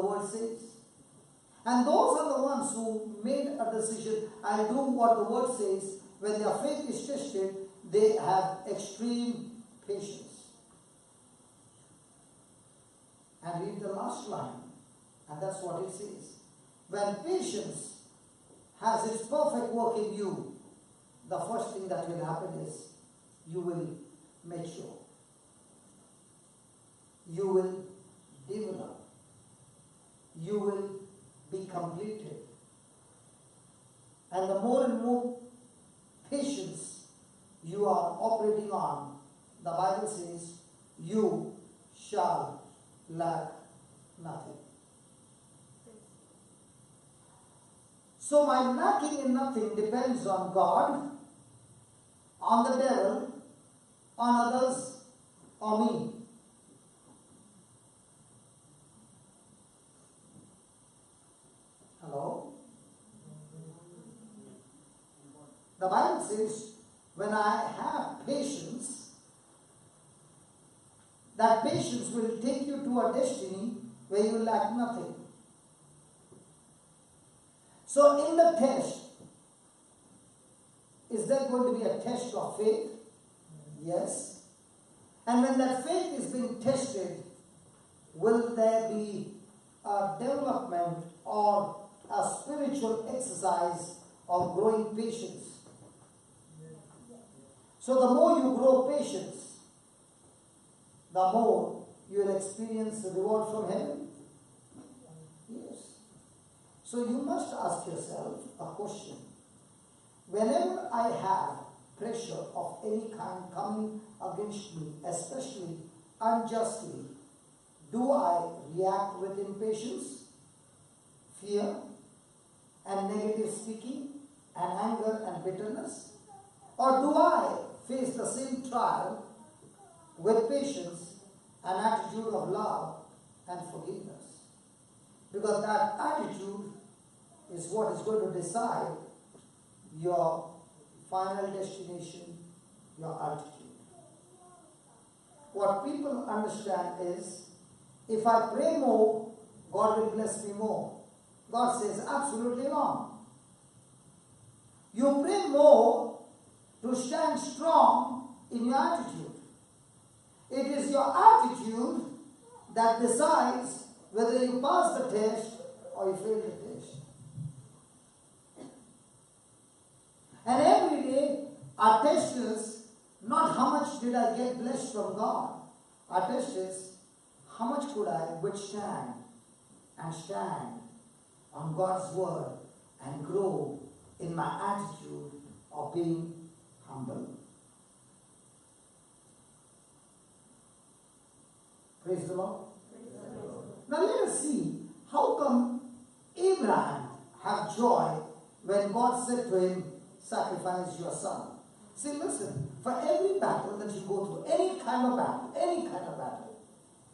the word says. And those are the ones who made a decision and do what the word says. When their faith is tested, they have extreme patience. And read the last line, and that's what it says. When patience has its perfect work in you, the first thing that will happen is you will mature. You will develop. You will be completed. And the more and more patience you are operating on, the Bible says, you shall lack nothing. So my lacking in nothing depends on God, on the devil, on others, or me. Hello? The Bible says, when I have patience, that patience will take you to a destiny where you lack nothing. So in the test, is there going to be a test of faith? Yes. And when that faith is being tested, will there be a development or a spiritual exercise of growing patience? So the more you grow patience, the more you will experience the reward from heaven. Yes. So you must ask yourself a question. Whenever I have pressure of any kind coming against me, especially unjustly, do I react with impatience, fear, and negative speaking, and anger and bitterness? Or do I face the same trial with patience, an attitude of love and forgiveness? Because that attitude is what is going to decide your final destination, your altitude. What people understand is, if I pray more, God will bless me more. God says absolutely wrong. You pray more to stand strong in your attitude. It is your attitude that decides whether you pass the test or you fail the test. And every day our test is not how much did I get blessed from God. Our test is how much could I withstand and stand on God's word and grow in my attitude of being humble. Praise the Lord. Now let us see, how come Abraham had joy when God said to him, sacrifice your son? See, listen, for every battle that you go through, any kind of battle,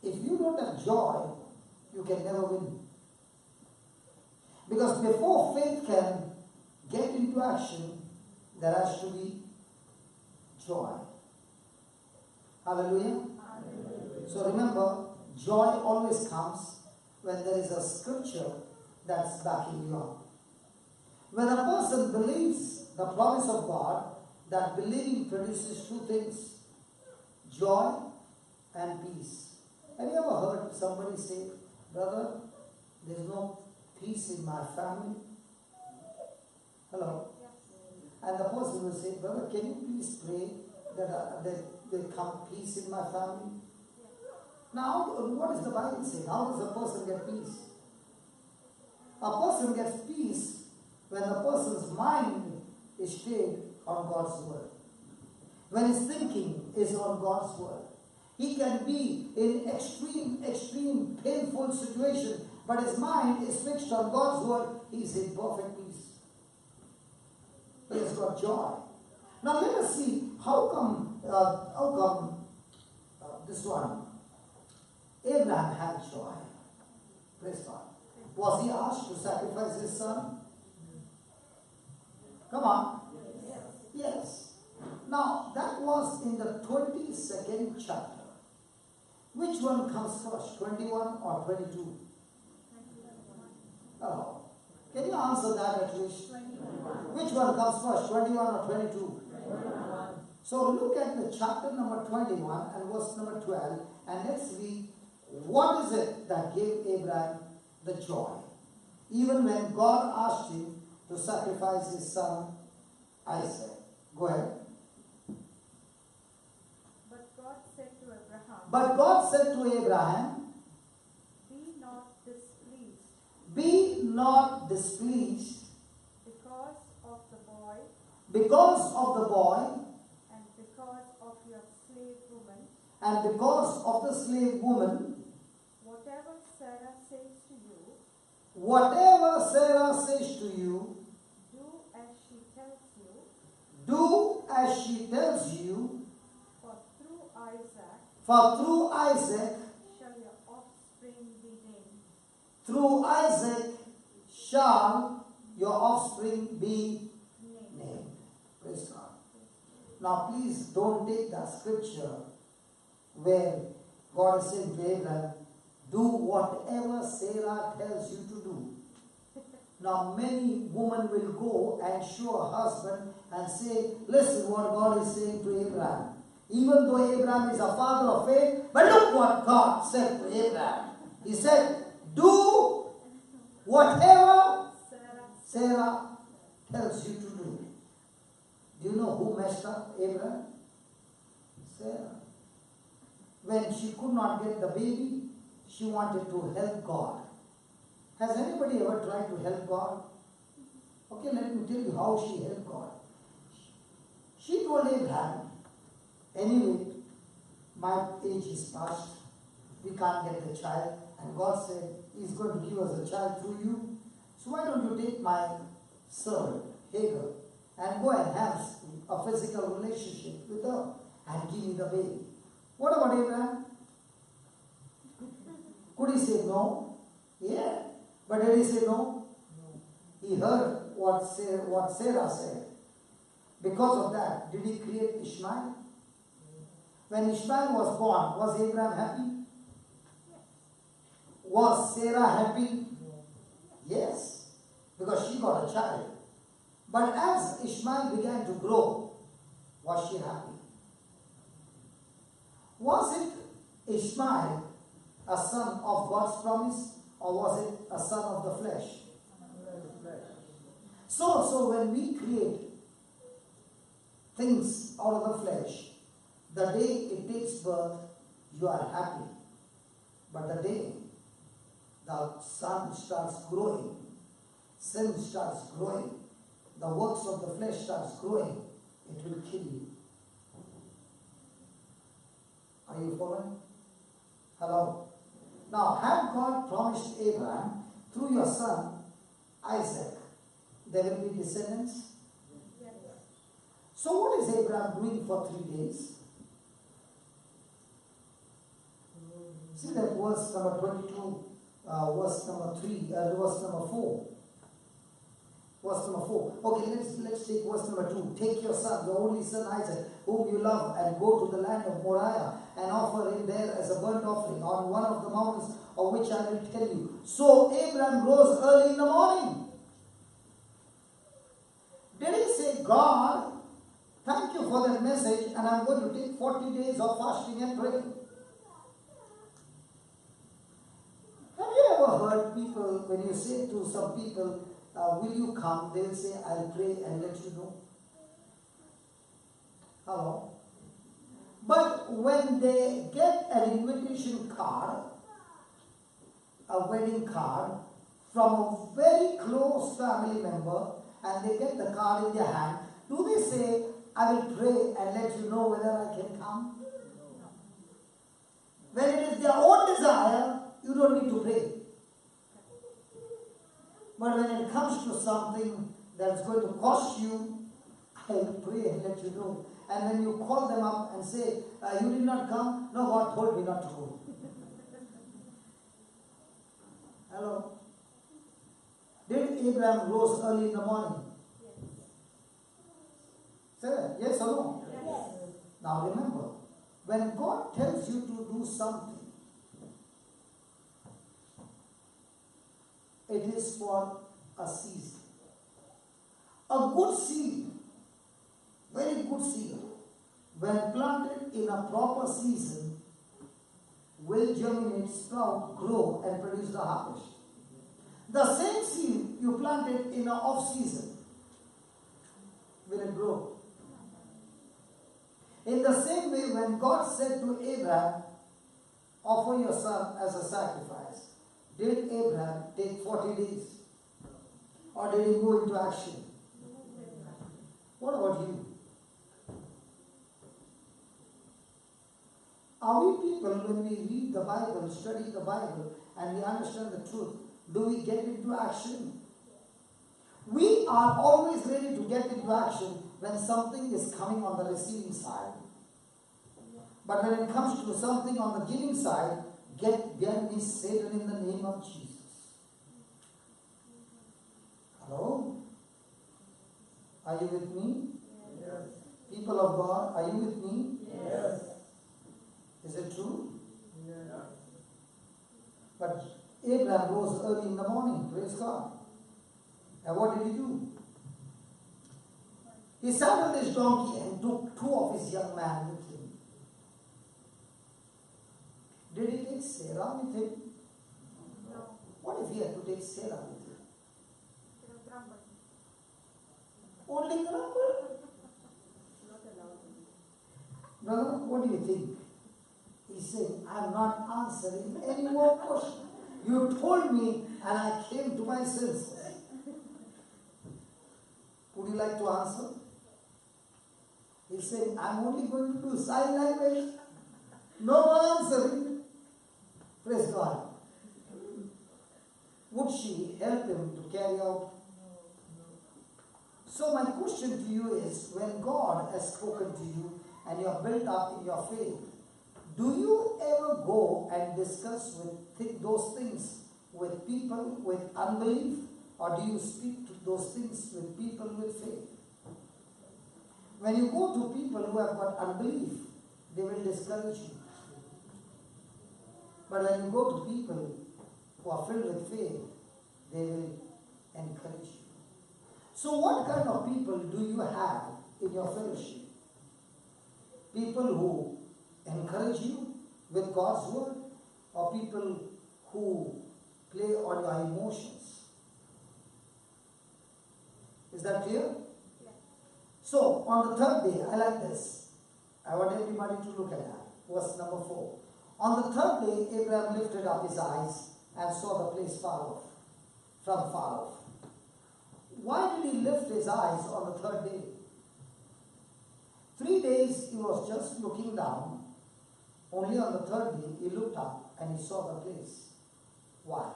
if you don't have joy, you can never win. Because before faith can get into action, there has to be joy. Hallelujah. So remember, joy always comes when there is a scripture that's backing you up. When a person believes the promise of God, that believing produces two things, joy and peace. Have you ever heard somebody say, brother, there's no peace in my family? Hello? And the person will say, brother, can you please pray that there come peace in my family? Now, what does the Bible say? How does a person get peace? A person gets peace when the person's mind is stayed on God's word. When his thinking is on God's word. He can be in extreme painful situation, but his mind is fixed on God's word. He is in perfect peace. He has got joy. Now let us see how come this one, Abraham had joy. Praise God. Was he asked to sacrifice his son? Come on. Yes. Now that was in the 22nd chapter. Which one comes first, 21 or 22? established? 21. Which one comes first, 21 or 22? 21. So look at the chapter number 21 and verse number 12, and let's read what is it that gave Abraham the joy. Even when God asked him to sacrifice his son Isaac. Go ahead. But God said to Abraham, Be not displeased. Be not displeased. Because of the boy. Because of the boy. And because of your slave woman. And because of the slave woman. Whatever Sarah says to you. Whatever Sarah says to you. Do as she tells you. Do as she tells you. For through Isaac shall your offspring be named. Through Isaac shall your offspring be named. Praise God. Now please don't take that scripture where God is saying to Abraham, do whatever Sarah tells you to do. Now many women will go and show a husband and say, listen what God is saying to Abraham. Even though Abraham is a father of faith, but look what God said to Abraham. He said, do whatever Sarah tells you to do. Do you know who messed up Abraham? Sarah. When she could not get the baby, she wanted to help God. Has anybody ever tried to help God? Okay, let me tell you how she helped God. She told Abraham, anyway, my age is past, we can't get the child, and God said, He's going to give us a child through you. So why don't you take my servant, Hagar, and go and have a physical relationship with her and give me the baby. What about Abraham? Could he say no? Yeah. But did he say no? He heard what Sarah said. Because of that, did he create Ishmael? When Ishmael was born, was Abraham happy? Was Sarah happy? Yes. Because she got a child. But as Ishmael began to grow, was she happy? Was it Ishmael a son of God's promise, or was it a son of the flesh? So when we create things out of the flesh, the day it takes birth, you are happy. But the day the son starts growing, sin starts growing, the works of the flesh starts growing, it will kill you. Are you following? Hello? Now, had God promised Abraham, through your son, Isaac, there will be descendants? Yes. So what is Abraham doing for 3 days? See that verse number 22, verse number 3, verse number 4. Verse number 4. Okay, let's take verse number 2. Take your son, your only son Isaac, whom you love, and go to the land of Moriah, and offer him there as a burnt offering on one of the mountains of which I will tell you. So Abraham rose early in the morning. Did he say, God, thank you for that message, and I'm going to take 40 days of fasting and praying? Have you ever heard people, when you say to some people, will you come? They will say, I'll pray and let you know. Hello? But when they get an invitation card, a wedding card, from a very close family member, and they get the card in their hand, do they say, I will pray and let you know whether I can come? No. When it is their own desire, you don't need to pray. But when it comes to something that's going to cost you, I will pray and let you know. And when you call them up and say, you did not come, no, God told me not to go. Hello? Did Abraham rose early in the morning? Yes. Say yes or no? Yes. Now remember, when God tells you to do something, it is for a season. A good seed, very good seed, when planted in a proper season, will germinate, sprout, grow, and produce the harvest. The same seed you planted in an off season, will it grow? In the same way, when God said to Abraham, offer your son as a sacrifice, did Abraham take 40 days? Or did he go into action? What about you? Are we people, when we read the Bible, study the Bible, and we understand the truth, do we get into action? We are always ready to get into action when something is coming on the receiving side. But when it comes to something on the giving side, get me Satan in the name of Jesus. Hello? Are you with me? Yes. People of God, are you with me? Yes. Is it true? Yeah. But Abraham rose early in the morning, praise God. And what did he do? He saddled his donkey and took 2 of his young men with him. Did he take Sarah with him? No. What if he had to take Sarah with him? It was grumbled. Only grumble? Not allowed. Brother, what do you think? He's saying, I'm not answering any more questions. You told me and I came to my senses. Would you like to answer? He's saying, I'm only going to do sign language. No more answering. Praise God. Would she help him to carry out? So my question to you is, when God has spoken to you and you are built up in your faith, do you ever go and discuss those things with people with unbelief, or do you speak to those things with people with faith? When you go to people who have got unbelief, they will discourage you. But when you go to people who are filled with faith, they will encourage you. So what kind of people do you have in your fellowship? People who encourage you with God's word, or people who play on your emotions? Is that clear? Yes. So, on the 3rd day, I like this. I want everybody to look at that. Verse number 4. On the 3rd day, Abraham lifted up his eyes and saw the place from far off. Why did he lift his eyes on the 3rd day? 3 days he was just looking down. Only on the 3rd day he looked up and he saw the place. Why?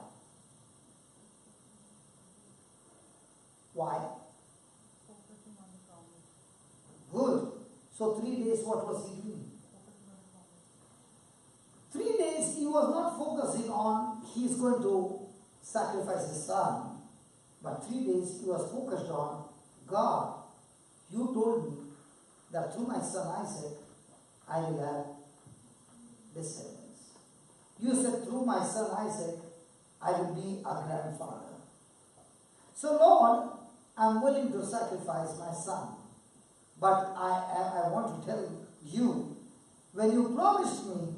Why? Focusing on the problem. Good. So 3 days, what was he doing? Focusing on the problem. 3 days he was not focusing on he is going to sacrifice his son. But 3 days he was focused on, God, you told me that through my son Isaac, I will have descendants. You said through my son Isaac, I will be a grandfather. So Lord, I'm willing to sacrifice my son. But I want to tell you, when you promised me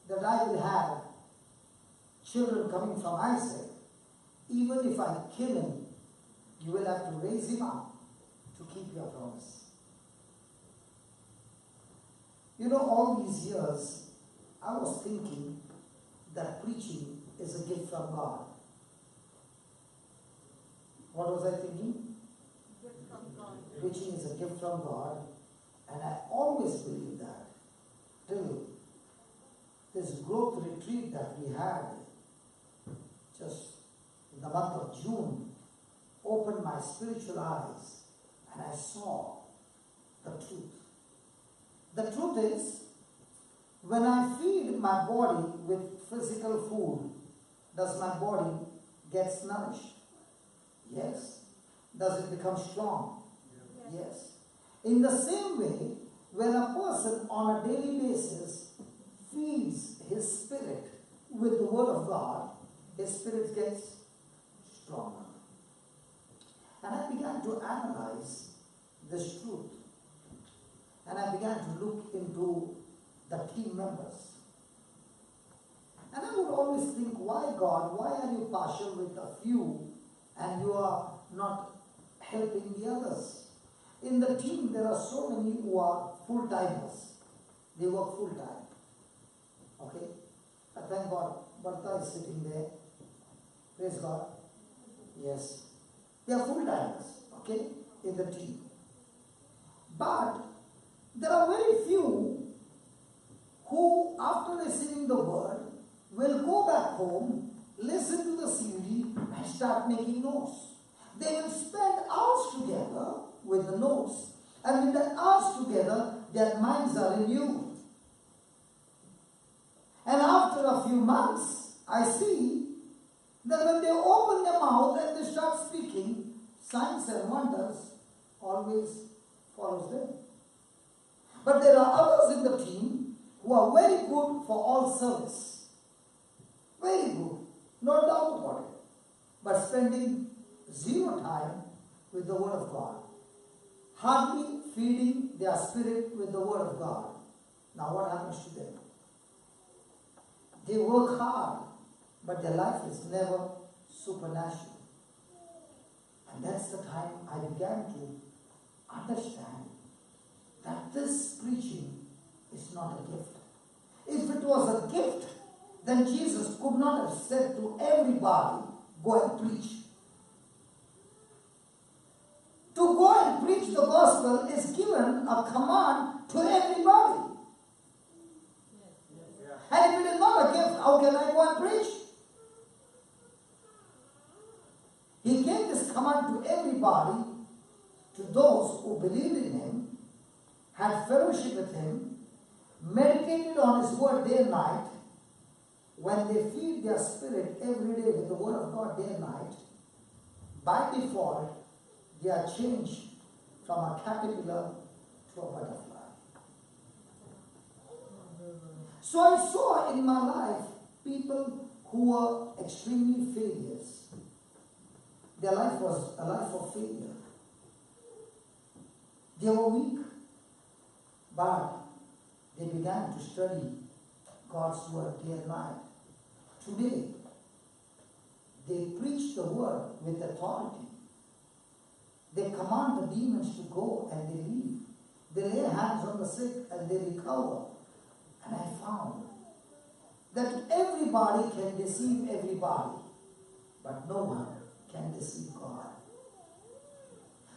that I will have children coming from Isaac, even if I kill him, you will have to raise him up to keep your promise. You know, all these years, I was thinking that preaching is a gift from God. What was I thinking? Gift from God. Preaching is a gift from God, and I always believed that till this growth retreat that we had just in the month of June opened my spiritual eyes and I saw the truth. The truth is, when I feed my body with physical food, does my body get nourished? Yes. Does it become strong? Yes. In the same way, when a person on a daily basis feeds his spirit with the word of God, his spirit gets stronger. And I began to analyze this truth. And I began to look into the team members. And I would always think, why God, why are you partial with a few and you are not helping the others? In the team, there are so many who are full-timers. They work full-time. Okay? But thank God, Bertha is sitting there. Praise God. Yes. They are full-timers, okay, in the team. But there are very few who, after receiving the word, will go back home, listen to the CD, and start making notes. They will spend hours together with the notes, and with the hours together, their minds are renewed. And after a few months, I see that when they open their mouth and they start speaking, signs and wonders always follows them. But there are others in the team who are very good for all service. Very good, no doubt about it. But spending zero time with the Word of God. Hardly feeding their spirit with the Word of God. Now what happens to them? They work hard, but their life is never supernatural. And that's the time I began to understand that this preaching is not a gift. If it was a gift, then Jesus could not have said to everybody, go and preach. To go and preach the gospel is given a command to everybody. And if it is not a gift, how can I go and preach? He gave this command to everybody, to those who believed in Him, had fellowship with Him, meditated on His word day and night. When they feed their spirit every day with the word of God day and night, by default, they are changed from a caterpillar to a butterfly. So I saw in my life people who were extremely failures. Their life was a life of failure. They were weak, but they began to study God's word day and night. Today, they preach the word with authority. They command the demons to go and they leave. They lay hands on the sick and they recover. And I found that everybody can deceive everybody, but no one can deceive God.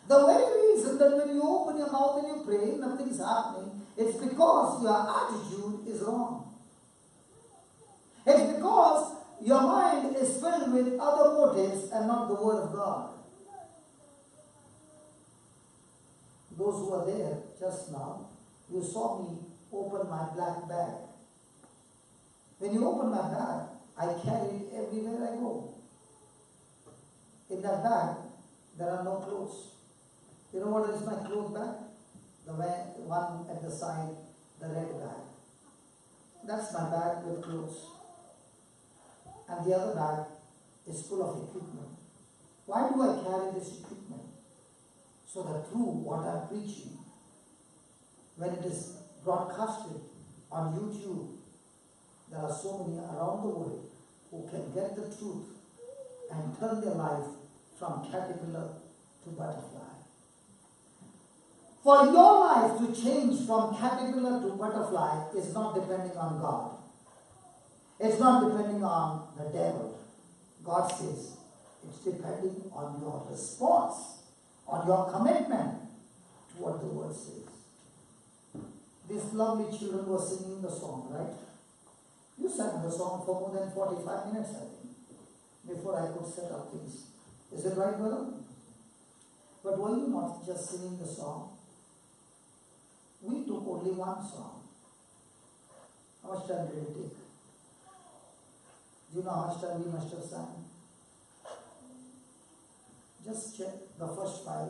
The very reason that when you open your mouth and you pray, nothing is happening, it's because your attitude is wrong. It's because your mind is filled with other motives and not the Word of God. Those who are there just now, you saw me open my black bag. When you open my bag, I carry it everywhere I go. In that bag, there are no clothes. You know what is my cloth bag? The one at the side, the red bag. That's my bag with clothes. And the other bag is full of equipment. Why do I carry this equipment? So that through what I'm preaching, when it is broadcasted on YouTube, there are so many around the world who can get the truth and turn their life from caterpillar to butterfly. For your life to change from caterpillar to butterfly is not depending on God. It's not depending on the devil. God says it's depending on your response, on your commitment to what the word says. These lovely children were singing the song, right? You sang the song for more than 45 minutes, I think, before I could set up things. Is it right, brother? But were you not just singing the song? We took only one song. How much time did it take? Do you know how much time we must have sang? Just check the first 5.